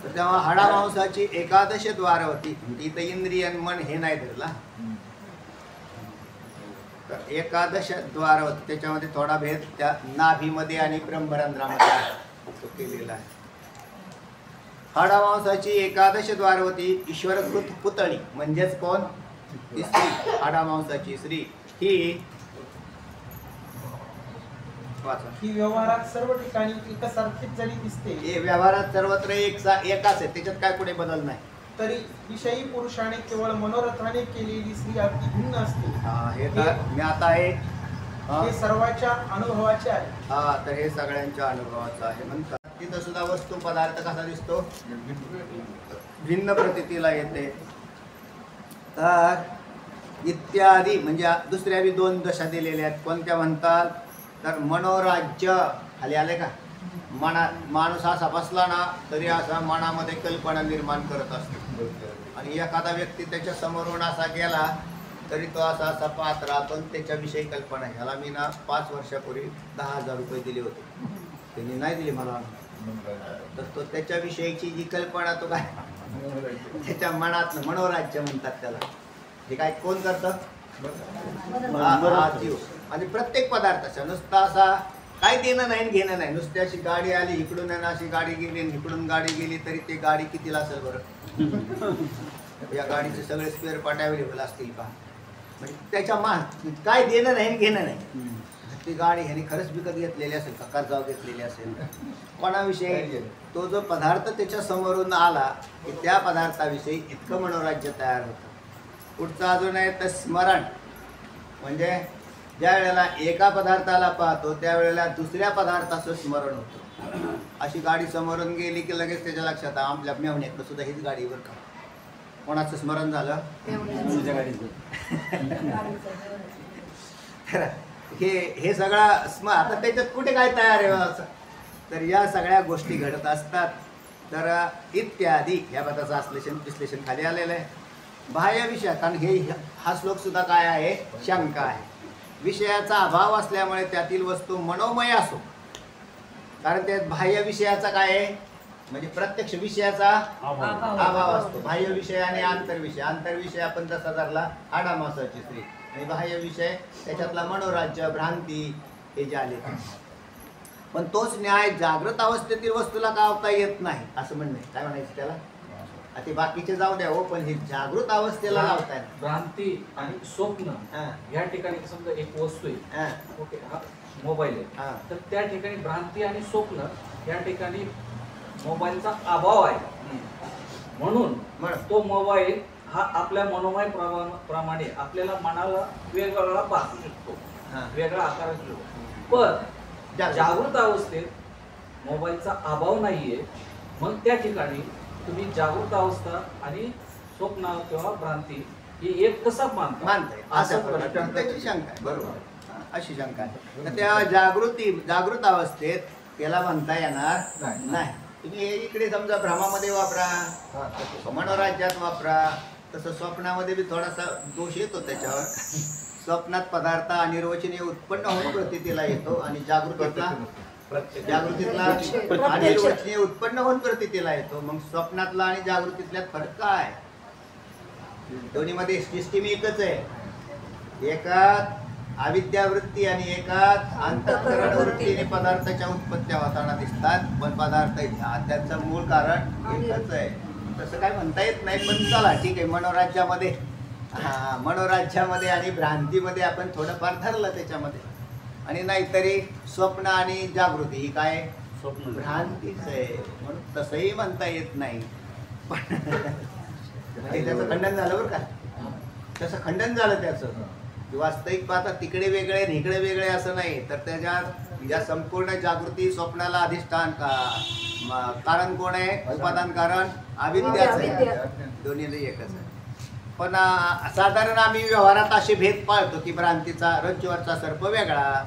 तर तेव्हा हाडा मांसाची एकादश द्वारवती. इथं इंद्रिय मन हे नाही धरला. तर एकादश द्वारवती त्याच्यामध्ये थोडा भेद त्या नाभीमध्ये आणि ब्रह्मरंध्रामध्ये तो केलेला आहे. हाडा मांसाची एकादश द्वारवती ईश्वरकृत पुतळी म्हणजेच कोण? ती स्त्री. हाडा मांसाची स्त्री ही ही व्यवहारात सर्व ठिकाणी एकसारखीच जरी दिसते, हे व्यवहारात सर्वत्र एकाच आहे. त्याच्यात काय कुठे बदल नाही. तरी विषयी पुरुषाने केवळ मनोरथाने केलेली स्त्री अगदी भिन्न असते. हे तर ज्ञात आहे. हे सर्वांच्या अनुभवाचे आहे. तर हे सगळ्यांच्या अनुभवाचं आहे म्हणतात. तिथं सुद्धा वस्तू पदार्थ कसा दिसतो? भिन्न प्रतीला येते. तर इत्यादी म्हणजे दुसऱ्या बी 2 दशा दिलेल्या आहेत. कोणत्या म्हणतात? तर मनोराज्य. खाली आले का? माणूस असा बसला ना तरी असा मनामध्ये कल्पना निर्माण करत असतो. आणि एखादा व्यक्ती त्याच्या समोरून असा गेला तरी तो असा पाहत राहतो. त्याच्याविषयी कल्पना. ह्याला मी ना 5 वर्षापूर्वी 10,000 रुपये दिले होते. त्यांनी नाही दिले मला. तर तो त्याच्याविषयीची जी कल्पना तो काय त्याच्या मनात मनोराज्य म्हणतात त्याला. हे काय कोण करतं? जीव. आणि प्रत्येक पदार्थाचा नुसता असा काही देणं नाही घेणं नाही. नुसती अशी गाडी आली इकडून अशी गाडी गेली इकडून गाडी गेली तरी ते गाडी कितीला असेल बरं? या गाडीचे सगळे स्पेअर पार्ट अवेलेबल असतील का? म्हणजे त्याच्या काय देणं नाही घेणं नाही. ती गाडी ह्याने खरंच विकत घेतलेली असेल का? कर्जावर घेतलेली असेल कोणाविषयी? तो जो पदार्थ त्याच्या समोरून आला की त्या पदार्थाविषयी इतकं मनोराज्य तयार होतं. पुढचं अजून आहे तर स्मरण. म्हणजे ज्या वेळेला एका पदार्थाला पाहतो त्यावेळेला दुसऱ्या पदार्थाचं स्मरण होतं. अशी गाडी समोरून गेली की लगेच त्याच्या लक्षात आपल्या मेवण्यात सुद्धा हीच गाडीवर का? कोणाचं स्मरण झालं? हे सगळा आता त्याच्यात कुठे काय तयार आहे? तर या सगळ्या गोष्टी घडत असतात. तर इत्यादी या पदाचं विश्लेषण खाली आलेलं आहे. बाह्य विषय. कारण हा श्लोक सुद्धा काय आहे? शंका आहे. विषयाचा अभाव असल्यामुळे त्यातील वस्तू मनोमय असो. कारण त्यात बाह्य विषयाचा काय आहे? म्हणजे प्रत्यक्ष विषयाचा अभाव असतो. बाह्य विषय आणि आंतरविषय. आंतरविषय आपण जसा धरला हाडा मांसाची स्त्री आणि बाह्य विषय त्याच्यातला मनोराज्य भ्रांती हे जे आले. पण तोच न्याय जागृत अवस्थेतील वस्तूला लावता येत नाही असं म्हणणे. काय म्हणायचं त्याला? ते बाकीचे जाऊ द्या हो, पण हे जागृत अवस्थेला लावताय. भ्रांती आणि स्वप्न या ठिकाणी समजा एक वस्तू आहे, ओके, हा मोबाईल आहे, तर त्या ठिकाणी भ्रांती आणि स्वप्न या ठिकाणी मोबाईलचा अभाव आहे म्हणून तो मोबाईल हा आपल्या मनोमय प्रमाणे आपल्याला मनाला वेगवेगळा भासू शकतो, वेगळा आकार शकतो. पण जागृत अवस्थेत मोबाईलचा अभाव नाहीये. मग त्या ठिकाणी तुम्ही जागृत अवस्था आणि स्वप्न किंवा भ्रांती ही एक कसा मानताय असं त्याची शंका आहे. बरोबर, अशी शंका आहे. तर त्या जागृत अवस्थेत त्याला म्हणता येणार नाही. तुम्ही हे इकडे समजा भ्रमामध्ये वापरा, मनोराज्यात वापरा, तसं स्वप्नामध्ये बी थोडासा दोष येतो त्याच्यावर. स्वप्नात पदार्थ अनिर्वचनीय उत्पन्न होऊन प्रतीतीला येतो आणि जागृतीतला अनिर्वचनीय उत्पन्न होऊन प्रतीतीला येतो. मग स्वप्नातला आणि जागृतीतल्यात फरक काय? दोन्हीमध्ये सिस्टीम एकच आहे. एकात अविद्यावृत्ती आणि एकात अंतःकरण वृत्तीने पदार्थाच्या उत्पत्त्या होताना दिसतात, पण पदार्थ त्याचं मूळ कारण एकच आहे. तसं काय म्हणता येत नाही. पण चला ठीक आहे, मनोराज्यामध्ये आणि भ्रांतीमध्ये आपण थोडंफार धरलं त्याच्यामध्ये. आणि नाहीतरी स्वप्न आणि जागृती ही काय स्वप्न भ्रांतीच आहे, म्हणून तसंही म्हणता येत नाही. पण त्याचं खंडन झालं बरं का, तसं खंडन झालं त्याचं. वास्तविक पाहता तिकडे वेगळे आणि इकडे वेगळे असं नाही. तर त्याच्यात या संपूर्ण जागृती स्वप्नाला अधिष्ठान कारण कोण आहे? उपादान कारण अविद्याच आहे. दोन्ही एकच आहे. पण साधारण आम्ही व्यवहारात असे भेद पाळतो की भ्रांतीचा रज्जूवरचा सर्प वेगळा,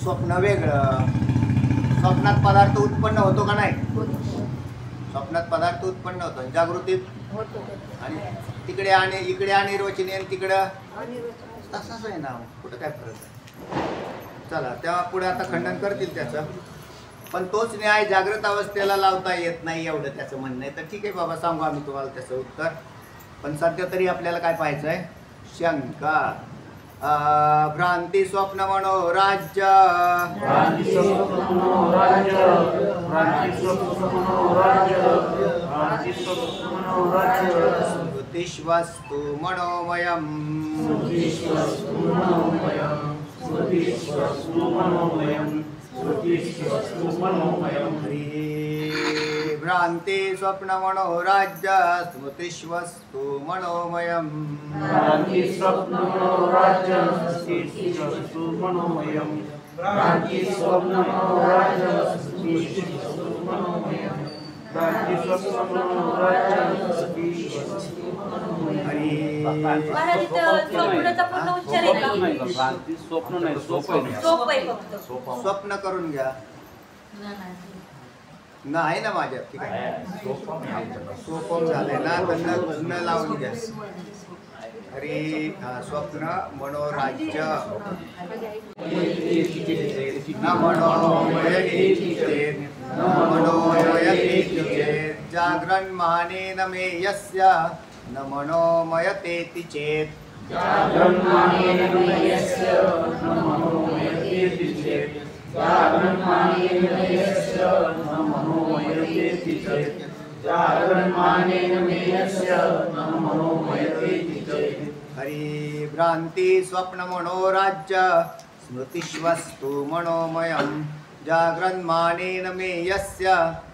स्वप्न वेगळं. स्वप्नात पदार्थ उत्पन्न होतो का नाही? स्वप्नात पदार्थ उत्पन्न होतो, जागृतीत होतो. आणि तिकडे आणि इकडे अनिर्वचनीय आणि तिकडं तसंच आहे ना, कुठं काय फरक आहे? चला तेव्हा पुढे आता खंडन करतील त्याचं. पण तोच न्याय जागृत अवस्थेला लावता येत नाही एवढं त्याचं म्हणणं आहे. तर ठीक आहे बाबा, सांगू आम्ही तुम्हाला त्याचं उत्तर. पण सध्या तरी आपल्याला काय पाहायचं आहे? शंका. भ्रांती स्वप्न मनोराज्य, स्मृतिष्वस्तु मनोमयम्, भ्रांति स्वप्न मनोराज्य स्मृतिष्वस्तु मनोमयम्, भ्रांति स्वप्न मनोराज्य स्मृतिष्वस्तु मनोमयम्, भ्रांति स्वप्न मनोराज्य स्मृतिष्वस्तु मनोमयम्, भ्रांति स्वप्न मनोराज्य स्मृतिष्वस्तु मनोमयम्. महाराज इथं स्वप्नाचा पूर्ण उच्चार आहे का? भ्रांती स्वप्न नाही, सोप आहे फक्त. स्वप्न करून घ्या. नाही ना माझ्यात, ठीक आहे. सोपम झालंय ना, न लावून घ्या. अरे स्वप्न मनोराज्य न मनोमयति चेत्, न मनोमयति चेत्, जागरण मानेन मे यस्य न मनोमयतेति चेत्, जागरण मानेन मे यस्य न मनोमयतेति चेत्, जागरण मानेन मे यस्य न मनोमयतेति चेत्, जागरण मानेन मे यस्य न मनोमयतेति चेत्. हरि भ्रांति स्वप्न मनोराज्य स्मृतिष्वस्तु मनोमयम्, जागरण मानेन मे यस्य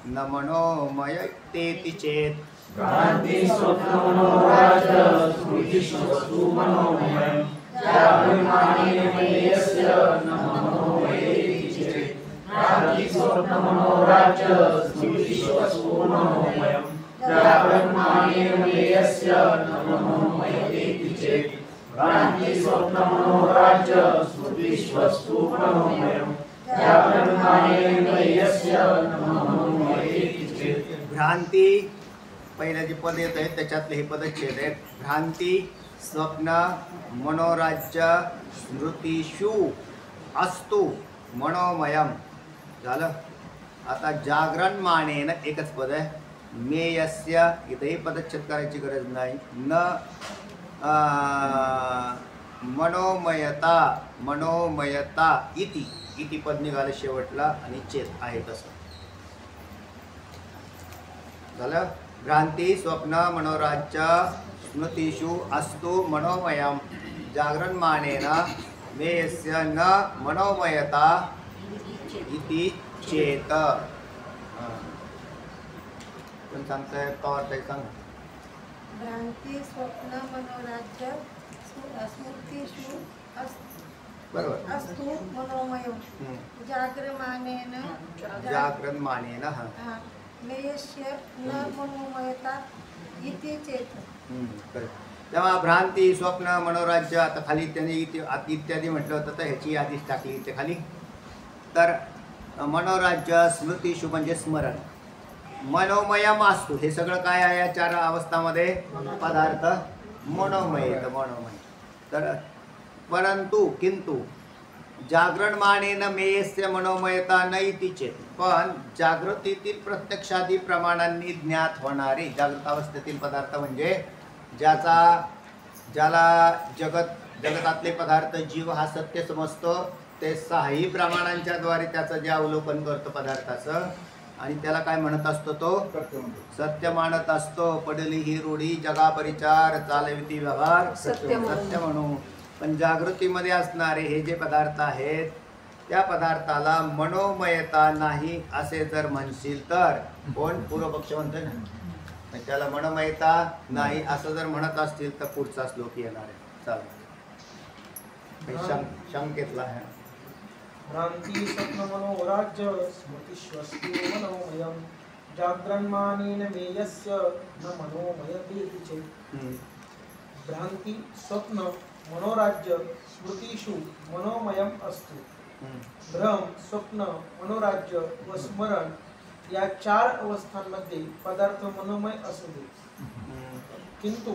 न मनोमयतेति चेत्, भ्रांति स्वप्न मनोराज्य स्मृतिष्वस्तु मनोमयम्, जागरण मानेन मे यस्य न मनोमयतेति चेत्, भ्रांति स्वप्न मनोराज्य स्मृतिष्वस्तु मनोमयम्, जागरण मानेन मे यस्य न मनोमयतेति चेत्, भ्रांति स्वप्न मनोराज्य स्मृतिष्वस्तु मनोमयम्, जागरण मानेन मे यस्य न मनोमयतेति चेत्. भ्रांती पहिलं जे पद येत आहे त्याच्यातले हे पदच्छेद आहेत. भ्रांती स्वप्न मनोराज्य स्मृतिषु अस्तु मनोमयम झालं. आता जागरण मानेन एकच पद आहे. मेयस्य इथेही पदच्छेद करायची गरज नाही. न मनोमयता इति पद निघालं शेवटला आणि चेत आहे तसं झालं. भ्रांती स्वप्न मनोराज्य स्मृतिषु अस्तु मनोमयम, जागरण मानेन मेयस्य न मनोमयता इति चेत. पण सांगताय पवार ताई सांगा. भ्रांती स्वप्न मनोराज्य स्मृतीषु बरोबर. अस्तु मनोमय जाग्रमानेन जागरणमानेन मेयस्य न मनोमयता इति चेत. तेव्हा भ्रांती स्वप्न मनोराज्य, आता खाली त्याने इत्यादी म्हटलं होतं तर ह्याची यादीच टाकली इथे खाली. तर मनोराज्य स्मृतीषु म्हणजे स्मरण, मनोमयम असतो, हे सगळं काय आहे या 4 अवस्थामध्ये पदार्थ मनोमय येतं, मनोमय. तर परंतु किंतु जागरणमानेन मेयस्य मनोमयता न इति चेत, पण जागृतीतील प्रत्यक्षादी प्रमाणांनी ज्ञात होणारे जागृत अवस्थेतील पदार्थ म्हणजे ज्याला जगतातले पदार्थ जीव हा सत्य समजतो, ते 6ही प्रमाणांच्या द्वारे त्याचं जे अवलोकन करतो पदार्थाचं, आणि त्याला काय म्हणत असतो, तो सत्य मानत असतो. पडली ही रूढी जगा परिचार चालविती व्यवहार सत्य म्हणू. पण जागृतीमध्ये असणारे हे जे पदार्थ आहेत त्या पदार्थाला मनोमयता नाही असे जर म्हणशील तर, कोण पूर्वपक्ष म्हणतोय ना, त्याला मनोमयता नाही असं जर म्हणत असतील तर पुढचा श्लोक येणार आहे. चालेल. शंकेतला आहे. भ्रांती स्वप्न मनोराज्य स्मृतिष्वस्तु मनोमयं जाग्रन्मानेन मेयस्य न मनोमयते इति चेत्. भ्रांती स्वप्न मनोराज्य स्मृतिषु मनोमयम अस्तु. भ्रम स्वप्न मनोराज्य व स्मरण या 4 अवस्थांमध्ये पदार्थ मनोमय असू दे, किंतु